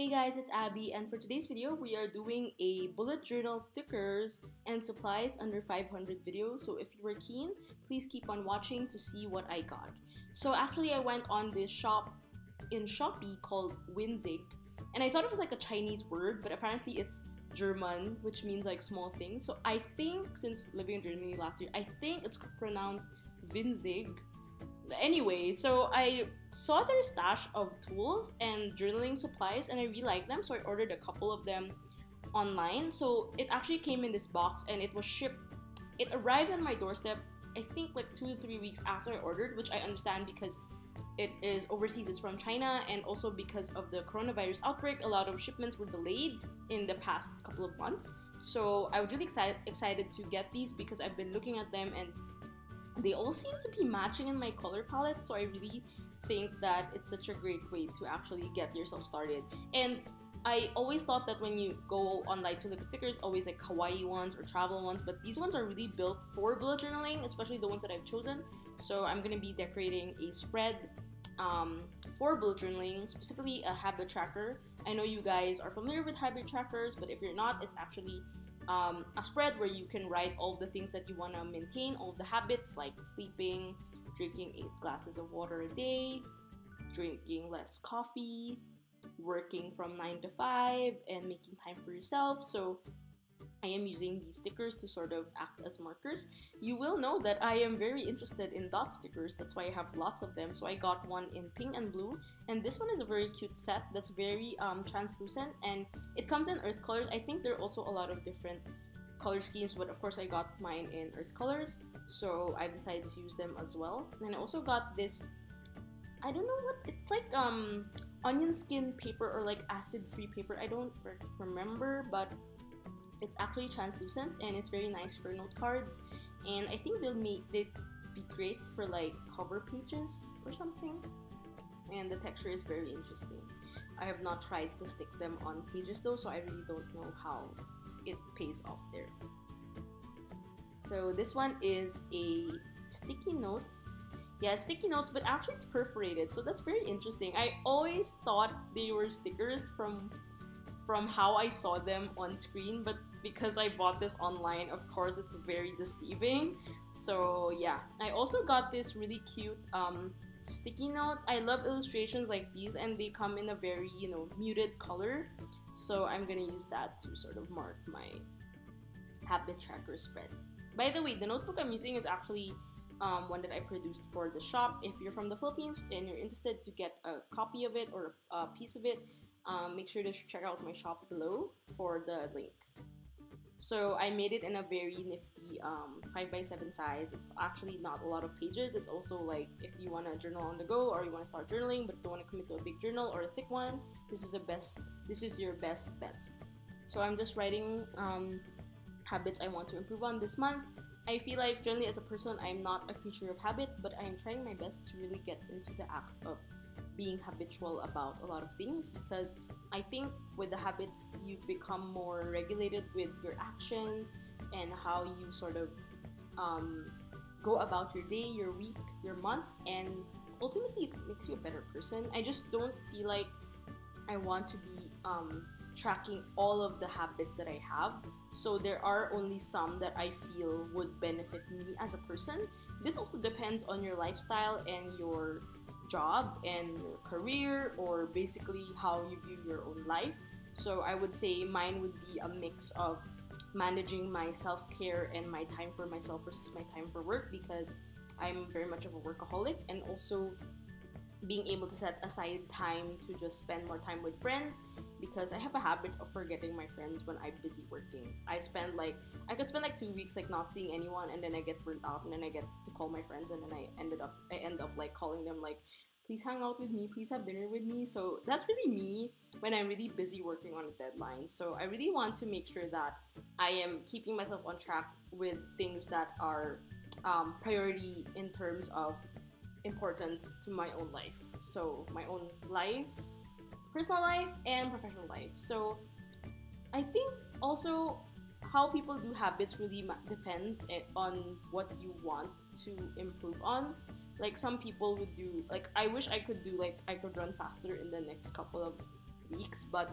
Hey guys, it's Abby, and for today's video, we are doing a bullet journal stickers and supplies under 500 video. So if you were keen, please keep on watching to see what I got. So actually, I went on this shop in Shopee called Winzig, and I thought it was like a Chinese word, but apparently it's German, which means like small things. So I think, since living in Germany last year, I think it's pronounced Winzig. Anyway, so I saw their stash of tools and journaling supplies and I really liked them, so I ordered a couple of them online. So it actually came in this box and it was shipped. It arrived on my doorstep, I think like 2 to 3 weeks after I ordered, which I understand because it is overseas, it's from China, and also because of the coronavirus outbreak, a lot of shipments were delayed in the past couple of months. So I was really excited to get these because I've been looking at them and they all seem to be matching in my color palette, so I really think that it's such a great way to actually get yourself started. And I always thought that when you go online to look at stickers, always like kawaii ones or travel ones, but these ones are really built for bullet journaling, especially the ones that I've chosen. So I'm going to be decorating a spread for bullet journaling, specifically a habit tracker. I know you guys are familiar with habit trackers, but if you're not, it's actually a spread where you can write all the things that you want to maintain, all the habits like sleeping, drinking 8 glasses of water a day, drinking less coffee, working from 9 to 5, and making time for yourself. So I am using these stickers to sort of act as markers. You will know that I am very interested in dot stickers, that's why I have lots of them. So I got one in pink and blue, and this one is a very cute set that's very translucent, and it comes in earth colors. I think there are also a lot of different color schemes, but of course I got mine in earth colors, so I've decided to use them as well. And I also got this, I don't know what, it's like onion skin paper or like acid-free paper, I don't remember, but it's actually translucent and it's very nice for note cards, and I think they'd be great for like cover pages or something. And the texture is very interesting. I have not tried to stick them on pages though, so I really don't know how it pays off there. So this one is a sticky notes. Yeah, it's sticky notes, but actually it's perforated, so that's very interesting. I always thought they were stickers from how I saw them on screen, but because I bought this online, of course it's very deceiving. So yeah, I also got this really cute sticky note. I love illustrations like these, and they come in a very, muted color. So I'm gonna use that to sort of mark my habit tracker spread. By the way, the notebook I'm using is actually one that I produced for the shop. If you're from the Philippines and you're interested to get a copy of it or a piece of it, make sure to check out my shop below for the link. So I made it in a very nifty 5x7 size. It's actually not a lot of pages. It's also like if you want to journal on the go or you want to start journaling but don't want to commit to a big journal or a thick one, this is your best bet. So I'm just writing habits I want to improve on this month. I feel like generally as a person, I'm not a creature of habit, but I'm trying my best to really get into the act of being habitual about a lot of things, because I think with the habits you become more regulated with your actions and how you sort of go about your day, your week, your month, and ultimately it makes you a better person. I just don't feel like I want to be tracking all of the habits that I have, so there are only some that I feel would benefit me as a person. This also depends on your lifestyle and your job and your career, or basically how you view your own life. So I would say mine would be a mix of managing my self-care and my time for myself versus my time for work, because I'm very much of a workaholic, and also being able to set aside time to just spend more time with friends, because I have a habit of forgetting my friends when I'm busy working. I could spend like 2 weeks like not seeing anyone, and then I get burnt out, and then I get to call my friends, and then I end up like calling them like, please hang out with me, please have dinner with me. So that's really me when I'm really busy working on a deadline. So I really want to make sure that I am keeping myself on track with things that are priority in terms of importance to my own life. So my own life, personal life, and professional life. So I think also how people do habits really depends on what you want to improve on. Like some people would do, like I wish I could do, like I could run faster in the next couple of weeks, but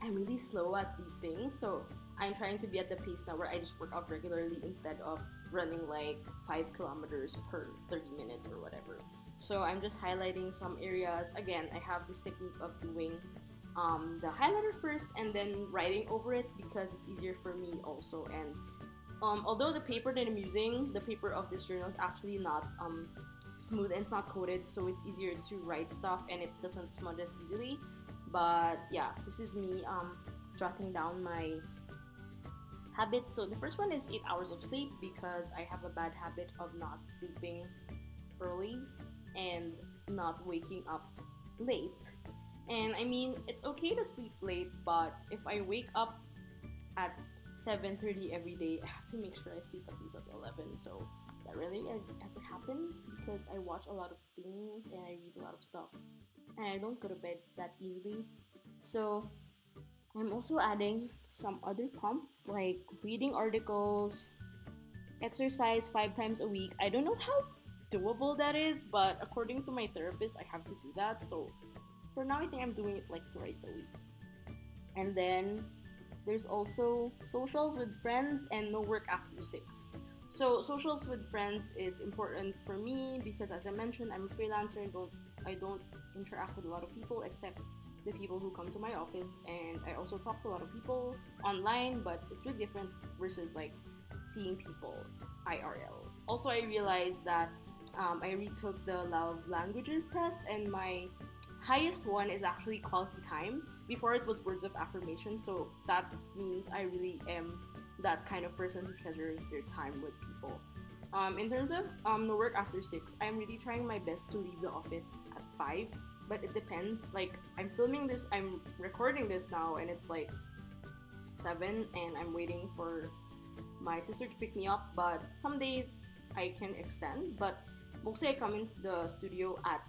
I'm really slow at these things, so I'm trying to be at the pace now where I just work out regularly instead of running like 5 kilometers per 30 minutes or whatever. So I'm just highlighting some areas. Again, I have this technique of doing the highlighter first and then writing over it because it's easier for me also. And although the paper that I'm using, the paper of this journal, is actually not smooth and it's not coated, so it's easier to write stuff and it doesn't smudge as easily. But yeah, this is me jotting down my habits. So the first one is 8 hours of sleep, because I have a bad habit of not sleeping early and not waking up late. And I mean, it's okay to sleep late, but if I wake up at 7:30 every day, I have to make sure I sleep at least at 11. So that rarely ever happens because I watch a lot of things and I read a lot of stuff, and I don't go to bed that easily. So I'm also adding some other prompts like reading articles, exercise 5 times a week. I don't know how doable that is, but according to my therapist, I have to do that. So for now, I think I'm doing it like thrice a week. And then there's also socials with friends and no work after 6. So socials with friends is important for me because, as I mentioned, I'm a freelancer and I don't interact with a lot of people except the people who come to my office, and I also talk to a lot of people online, but it's really different versus like seeing people IRL. Also, I realized that I retook the love languages test, and my highest one is actually quality time. Before it was words of affirmation, so that means I really am that kind of person who treasures their time with people. In terms of no work after 6, I'm really trying my best to leave the office at 5, but it depends. Like, I'm recording this now, and it's like 7, and I'm waiting for my sister to pick me up, but some days I can extend, but mostly I come in the studio at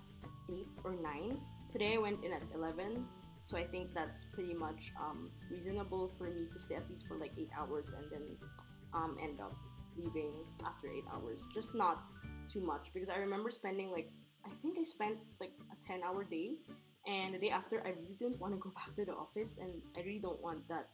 8 or 9. Today I went in at 11, so I think that's pretty much reasonable for me to stay at least for like 8 hours and then end up leaving after 8 hours. Just not too much, because I remember spending I think I spent like a 10-hour day, and the day after I really didn't want to go back to the office, and I really don't want that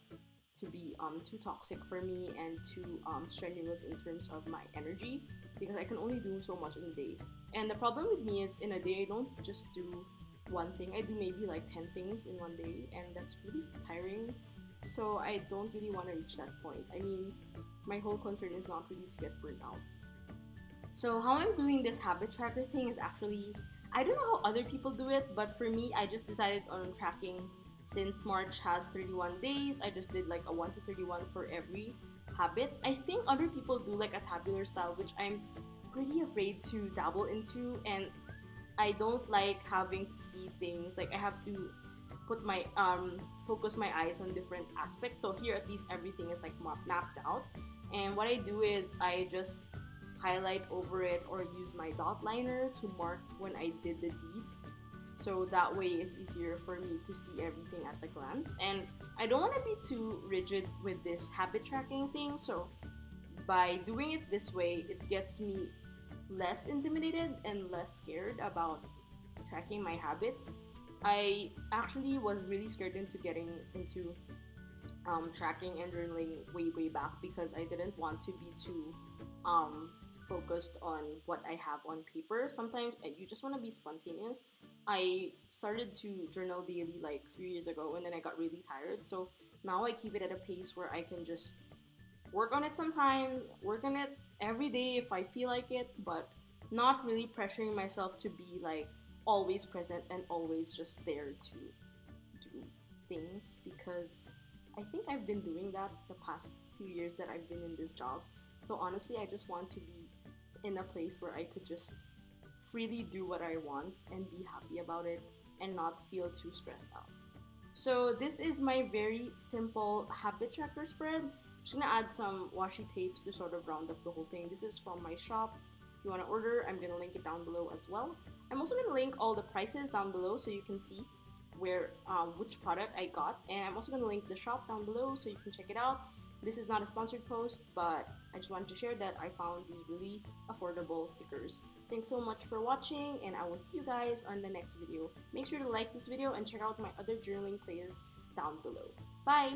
to be too toxic for me and too strenuous in terms of my energy, because I can only do so much in a day. And the problem with me is in a day I don't just do one thing, I do maybe like 10 things in one day, and that's really tiring. So I don't really want to reach that point. I mean, my whole concern is not really to get burnt out. So how I'm doing this habit tracker thing is actually, I don't know how other people do it, but for me, I just decided on tracking. Since March has 31 days, I just did like a 1 to 31 for every habit. I think other people do like a tabular style, which I'm pretty afraid to dabble into, and I don't like having to see things. Like, I have to put my focus my eyes on different aspects. So here at least everything is like mapped out, and what I do is I just highlight over it or use my dot liner to mark when I did the deed, so that way it's easier for me to see everything at a glance. And I don't want to be too rigid with this habit tracking thing, so by doing it this way, it gets me less intimidated and less scared about tracking my habits. I actually was really scared into getting into tracking and journaling way back, because I didn't want to be too focused on what I have on paper. Sometimes you just want to be spontaneous. I started to journal daily like 3 years ago, and then I got really tired. So now I keep it at a pace where I can just work on it sometimes, work on it every day if I feel like it, but not really pressuring myself to be like always present and always just there to do things, because I think I've been doing that the past few years that I've been in this job. So honestly, I just want to be in a place where I could just freely do what I want and be happy about it and not feel too stressed out. So this is my very simple habit tracker spread. I'm just gonna add some washi tapes to sort of round up the whole thing. This is from my shop. If you want to order, I'm gonna link it down below as well. I'm also gonna link all the prices down below so you can see where which product I got, and I'm also gonna link the shop down below so you can check it out. This is not a sponsored post, but I just wanted to share that I found these really affordable stickers Thanks so much for watching, and I will see you guys on the next video. Make sure to like this video and check out my other journaling playlists down below. Bye!